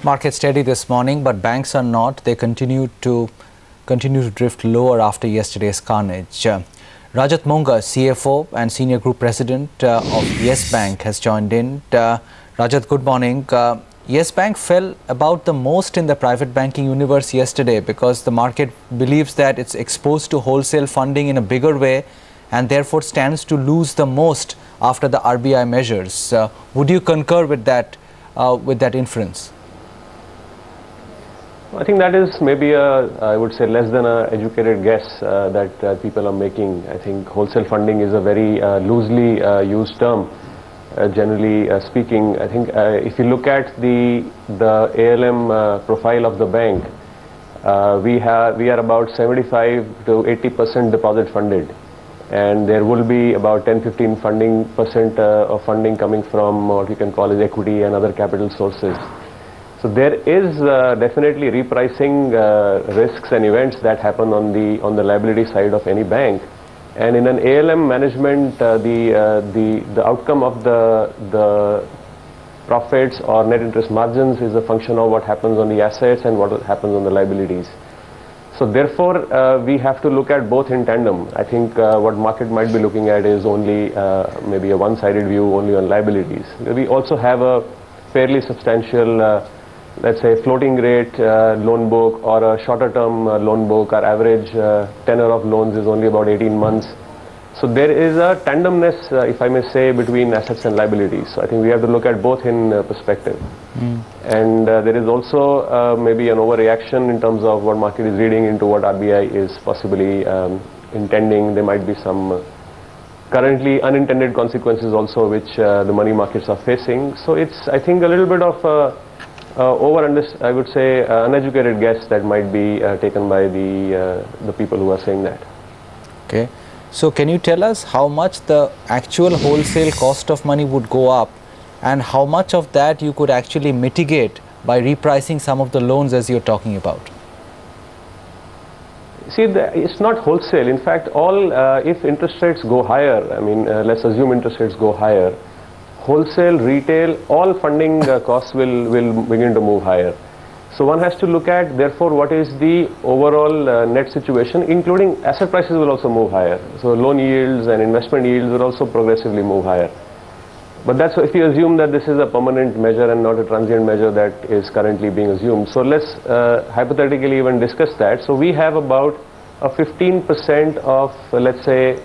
Market steady this morning, but banks are not. They continue to drift lower after yesterday's carnage. Rajat Monga, CFO and Senior Group President of Yes Bank, has joined in. Rajat, good morning. Yes Bank fell about the most in the private banking universe yesterday because the market believes that it's exposed to wholesale funding in a bigger way and therefore stands to lose the most after the RBI measures. Would you concur with that inference? I think that is maybe I would say less than an educated guess that people are making. I think wholesale funding is a very loosely used term, generally speaking. I think if you look at the ALM profile of the bank, we are about 75 to 80% deposit funded, and there will be about 10-15% of funding coming from what we can call as equity and other capital sources. So there is definitely repricing risks and events that happen on the liability side of any bank, and in an ALM management, the outcome of the profits or net interest margins is a function of what happens on the assets and what happens on the liabilities. So therefore, we have to look at both in tandem. I think what market might be looking at is only maybe a one-sided view only on liabilities. We also have a fairly substantial let's say floating rate loan book or a shorter term loan book. Our average tenor of loans is only about 18 months. So there is a tandemness, if I may say, between assets and liabilities. So I think we have to look at both in perspective. And there is also maybe an overreaction in terms of what market is reading into what RBI is possibly intending. There might be some currently unintended consequences also which the money markets are facing. So it's, I think, a little bit of I would say uneducated guess that might be taken by the people who are saying that. Okay, so can you tell us how much the actual wholesale cost of money would go up and how much of that you could actually mitigate by repricing some of the loans as you're talking about? See, it's not wholesale. In fact, if interest rates go higher, I mean, let's assume interest rates go higher, wholesale, retail, all funding costs will begin to move higher. So one has to look at, therefore, what is the overall net situation, including asset prices will also move higher. So loan yields and investment yields will also progressively move higher. But that's if you assume that this is a permanent measure and not a transient measure that is currently being assumed. So let's hypothetically even discuss that. So we have about a 15% of, let's say,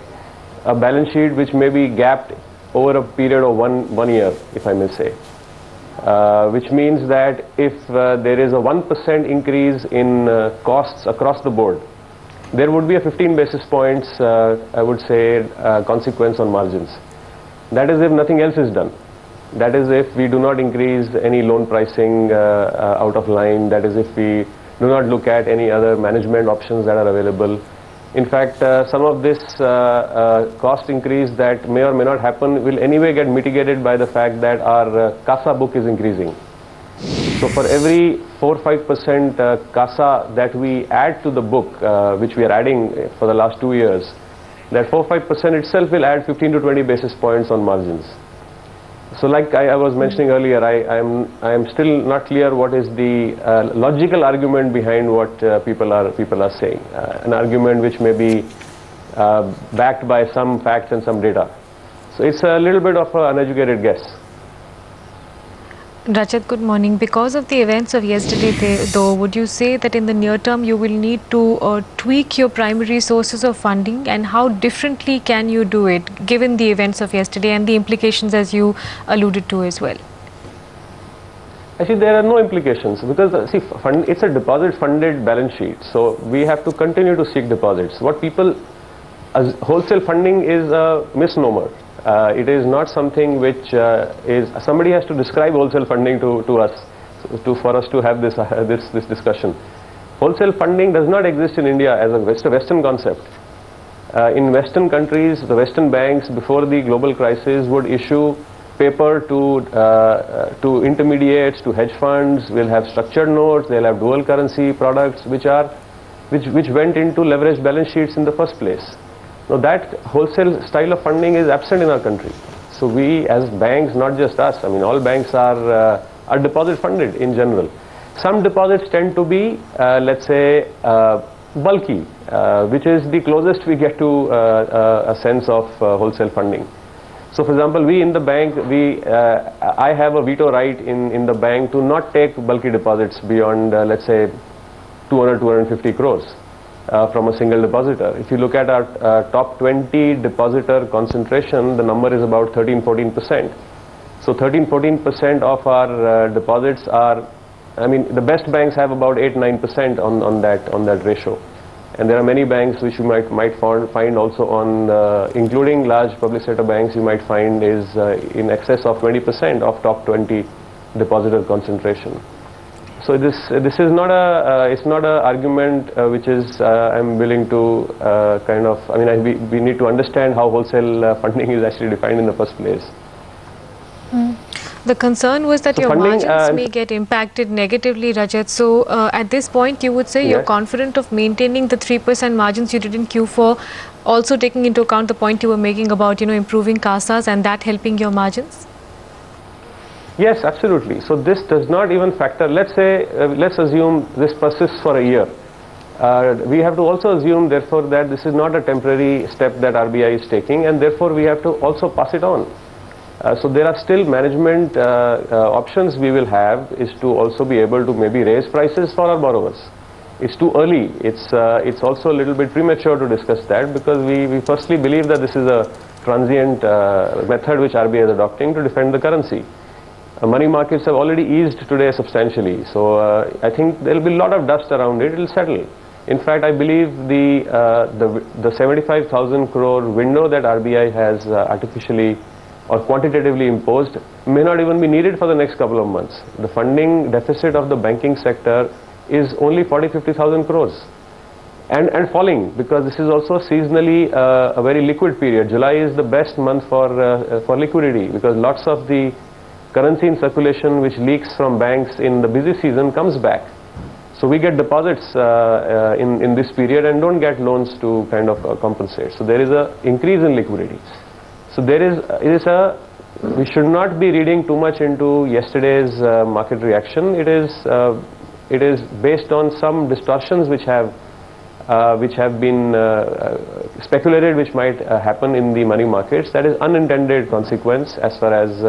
a balance sheet which may be gapped over a period of one year, if I may say, which means that if there is a 1% increase in costs across the board, there would be a 15 basis points, I would say, consequence on margins. That is if nothing else is done. That is if we do not increase any loan pricing out of line. That is if we do not look at any other management options that are available. In fact, some of this cost increase that may or may not happen will anyway get mitigated by the fact that our CASA book is increasing. So for every 4-5% CASA that we add to the book, which we are adding for the last 2 years, that 4-5% itself will add 15 to 20 basis points on margins. So like I was mentioning earlier, I am still not clear what is the logical argument behind what people are saying. An argument which may be backed by some facts and some data. So it's a little bit of an uneducated guess. Rajat, good morning. Because of the events of yesterday, though, would you say that in the near term you will need to tweak your primary sources of funding, and how differently can you do it given the events of yesterday and the implications as you alluded to as well? Actually, there are no implications because see, it's a deposit funded balance sheet, so we have to continue to seek deposits. What people as wholesale funding is a misnomer. It is not something which is, somebody has to describe wholesale funding to us, for us to have this discussion. Wholesale funding does not exist in India as a Western concept. In Western countries, the Western banks before the global crisis would issue paper to intermediates, to hedge funds. Will have structured notes, they'll have dual currency products which went into leveraged balance sheets in the first place. Now that wholesale style of funding is absent in our country. So we as banks, not just us, I mean all banks are deposit funded in general. Some deposits tend to be, let's say, bulky, which is the closest we get to a sense of wholesale funding. So for example, we in the bank, I have a veto right in the bank to not take bulky deposits beyond, let's say, 200-250 crores from a single depositor. If you look at our top 20 depositor concentration, the number is about 13-14%. So 13-14% of our deposits are, I mean, the best banks have about 8-9% on that ratio. And there are many banks which you might find also on, including large public sector banks, you might find is in excess of 20% of top 20 depositor concentration. So this is not it's not a argument which is I'm willing to kind of, I mean, we need to understand how wholesale funding is actually defined in the first place. The concern was that your margins may get impacted negatively, Rajat. So at this point, you would say you're confident of maintaining the 3% margins you did in Q4, also taking into account the point you were making about, improving CASAs and that helping your margins? Yes, absolutely. So this does not even factor. Let's say, let's assume this persists for a year. We have to also assume, therefore, that this is not a temporary step that RBI is taking, and therefore we have to also pass it on. So there are still management options we will have is to also be able to maybe raise prices for our borrowers. It's too early. It's also a little bit premature to discuss that, because we firstly believe that this is a transient method which RBI is adopting to defend the currency. Money markets have already eased today substantially. So I think there will be a lot of dust around it. It will settle. In fact, I believe the 75,000 crore window that RBI has artificially or quantitatively imposed may not even be needed for the next couple of months. The funding deficit of the banking sector is only 40-50,000 crores and falling, because this is also seasonally a very liquid period. July is the best month for liquidity, because lots of the currency in circulation which leaks from banks in the busy season comes back. So we get deposits in this period and don't get loans to kind of compensate. So there is an increase in liquidity. So we should not be reading too much into yesterday's market reaction. It is based on some distortions which have been speculated, which might happen in the money markets. That is unintended consequence as far as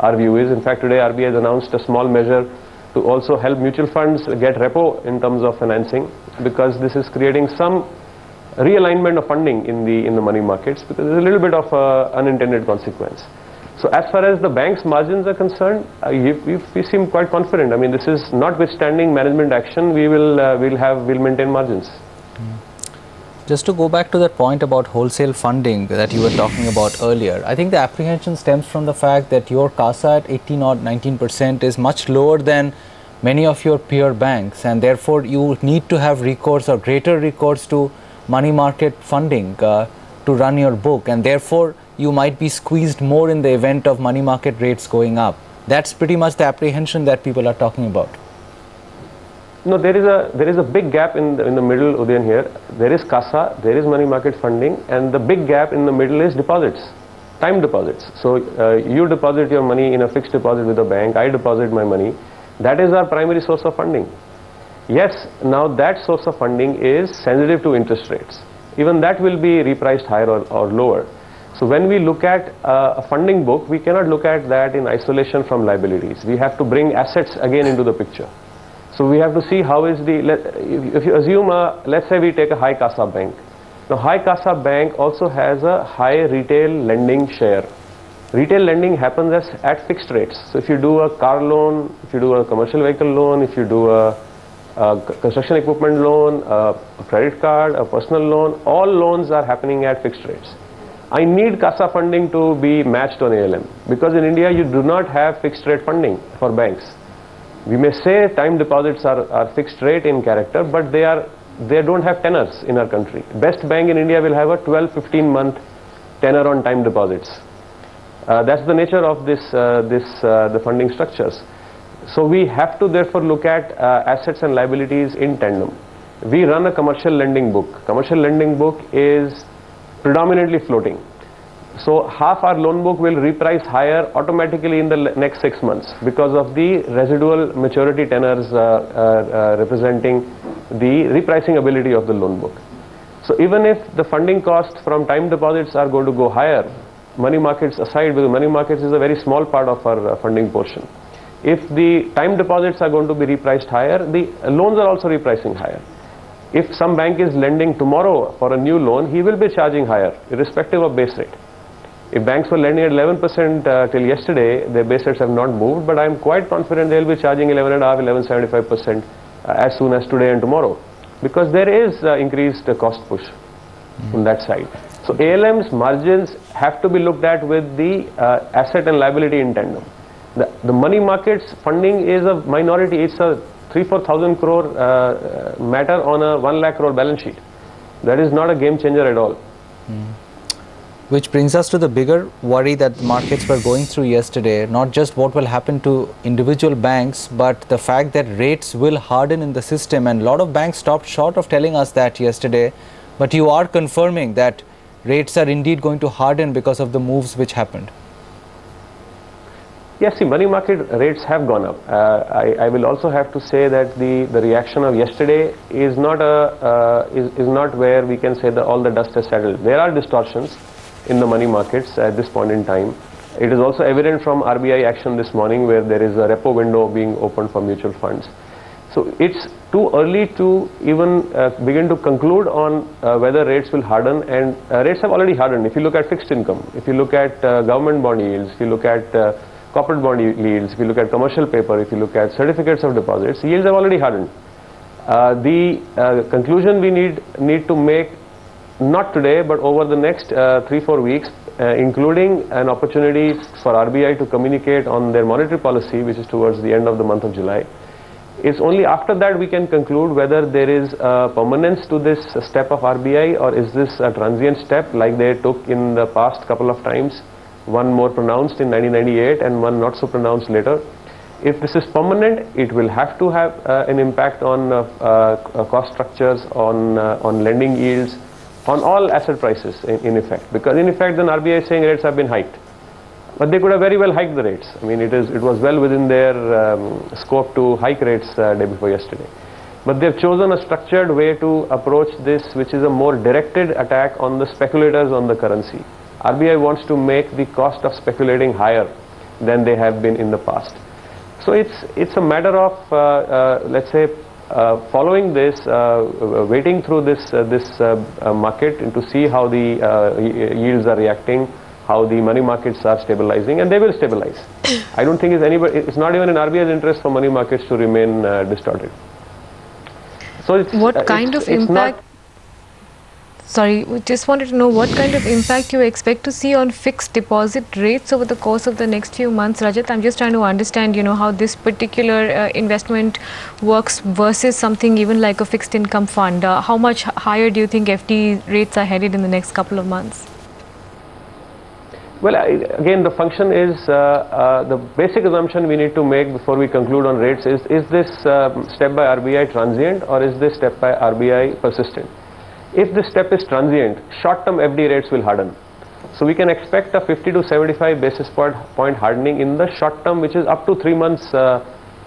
our view is. In fact, today RBI has announced a small measure to also help mutual funds get repo in terms of financing, because this is creating some realignment of funding in the money markets, because there's a little bit of unintended consequence. So as far as the bank's margins are concerned, we seem quite confident. I mean, this is notwithstanding management action, we'll maintain margins. Just to go back to that point about wholesale funding that you were talking about earlier, I think the apprehension stems from the fact that your CASA at 18-19% is much lower than many of your peer banks, and therefore you need to have recourse or greater recourse to money market funding to run your book, and therefore you might be squeezed more in the event of money market rates going up. That's pretty much the apprehension that people are talking about. No, there is a big gap in the middle, Udayan, here. There is CASA, there is money market funding, and the big gap in the middle is deposits, time deposits. So you deposit your money in a fixed deposit with a bank, I deposit my money. That is our primary source of funding. Yes, now that source of funding is sensitive to interest rates. Even that will be repriced higher or lower. So when we look at a funding book, we cannot look at that in isolation from liabilities. We have to bring assets again into the picture. So we have to see how is if you assume, let's say we take a high CASA bank. Now high CASA bank also has a high retail lending share. Retail lending happens at fixed rates. So if you do a car loan, if you do a commercial vehicle loan, if you do a construction equipment loan, a credit card, a personal loan, all loans are happening at fixed rates. I need CASA funding to be matched on ALM, because in India you do not have fixed rate funding for banks. We may say time deposits are fixed rate in character, but they don't have tenors in our country. Best bank in India will have a 12-15 month tenor on time deposits. That's the nature of the funding structures. So we have to therefore look at assets and liabilities in tandem. We run a commercial lending book. Commercial lending book is predominantly floating. So half our loan book will reprice higher automatically in the next 6 months because of the residual maturity tenors representing the repricing ability of the loan book. So even if the funding costs from time deposits are going to go higher, money markets aside, because money markets is a very small part of our funding portion. If the time deposits are going to be repriced higher, the loans are also repricing higher. If some bank is lending tomorrow for a new loan, he will be charging higher, irrespective of base rate. If banks were lending at 11% till yesterday, their base rates have not moved, but I am quite confident they will be charging 11.5%, 11.75% as soon as today and tomorrow, because there is increased cost push on that side. So ALM's margins have to be looked at with the asset and liability in tandem. The money markets funding is a minority. It's a 3,000-4,000 crore matter on a 1 lakh crore balance sheet. That is not a game changer at all. Which brings us to the bigger worry that the markets were going through yesterday, not just what will happen to individual banks, but the fact that rates will harden in the system. And a lot of banks stopped short of telling us that yesterday, but you are confirming that rates are indeed going to harden because of the moves which happened. Yes, see, money market rates have gone up. I will also have to say that the reaction of yesterday is not where we can say that all the dust has settled. There are distortions in the money markets at this point in time. It is also evident from RBI action this morning, where there is a repo window being opened for mutual funds. So it's too early to even begin to conclude on whether rates will harden, and rates have already hardened. If you look at fixed income, if you look at government bond yields, if you look at corporate bond yields, if you look at commercial paper, if you look at certificates of deposits, yields have already hardened. The conclusion we need to make, not today, but over the next 3-4 weeks, including an opportunity for RBI to communicate on their monetary policy, which is towards the end of the month of July. It's only after that we can conclude whether there is permanence to this step of RBI, or is this a transient step like they took in the past couple of times, one more pronounced in 1998 and one not so pronounced later. If this is permanent, it will have to have an impact on cost structures, on lending yields, on all asset prices in effect, because in effect then RBI is saying rates have been hiked, but they could have very well hiked the rates. I mean, it was well within their scope to hike rates day before yesterday, but they've chosen a structured way to approach this, which is a more directed attack on the speculators on the currency. RBI wants to make the cost of speculating higher than they have been in the past. So it's a matter of let's say following this, waiting through this market and to see how the yields are reacting, how the money markets are stabilizing, and they will stabilize. I don't think it's not even in RBI's interest for money markets to remain distorted. So it's, what kind of impact? Sorry, we just wanted to know what kind of impact you expect to see on fixed deposit rates over the course of the next few months, Rajat. I'm just trying to understand, how this particular investment works versus something even like a fixed income fund. How much higher do you think FD rates are headed in the next couple of months? Well, again, the function is the basic assumption we need to make before we conclude on rates is this step by RBI transient, or is this step by RBI persistent? If this step is transient, short-term FD rates will harden. So we can expect a 50 to 75 basis point hardening in the short term, which is up to 3 months,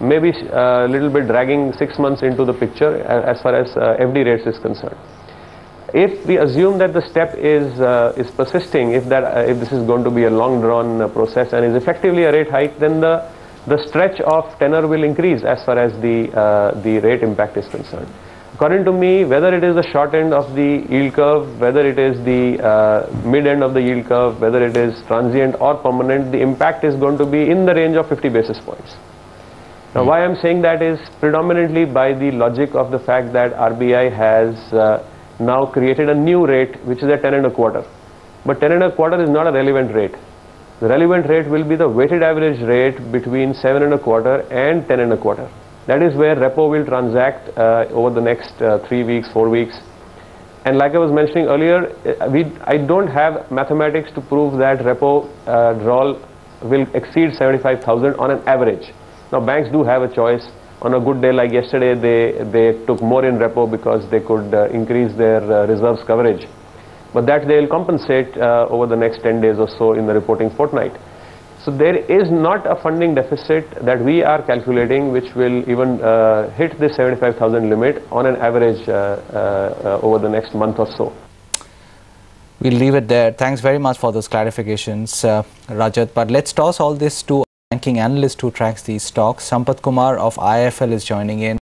maybe a little bit dragging 6 months into the picture as far as FD rates is concerned. If we assume that the step is persisting, if this is going to be a long-drawn process and is effectively a rate hike, then the stretch of tenor will increase as far as the rate impact is concerned. According to me, whether it is the short end of the yield curve, whether it is the mid end of the yield curve, whether it is transient or permanent, the impact is going to be in the range of 50 basis points. Now, why I'm saying that is predominantly by the logic of the fact that RBI has now created a new rate, which is at 10.25. But 10.25 is not a relevant rate. The relevant rate will be the weighted average rate between 7.25 and 10.25. That is where repo will transact over the next 3 weeks, 4 weeks. And like I was mentioning earlier, I don't have mathematics to prove that repo drawl will exceed 75,000 on an average. Now, banks do have a choice. On a good day like yesterday, they took more in repo because they could increase their reserves coverage. but that they will compensate over the next 10 days or so in the reporting fortnight. So there is not a funding deficit that we are calculating which will even hit the 75,000 limit on an average over the next month or so. We'll leave it there. Thanks very much for those clarifications, Rajat. But let's toss all this to a banking analyst who tracks these stocks. Sampath Kumar of IIFL is joining in.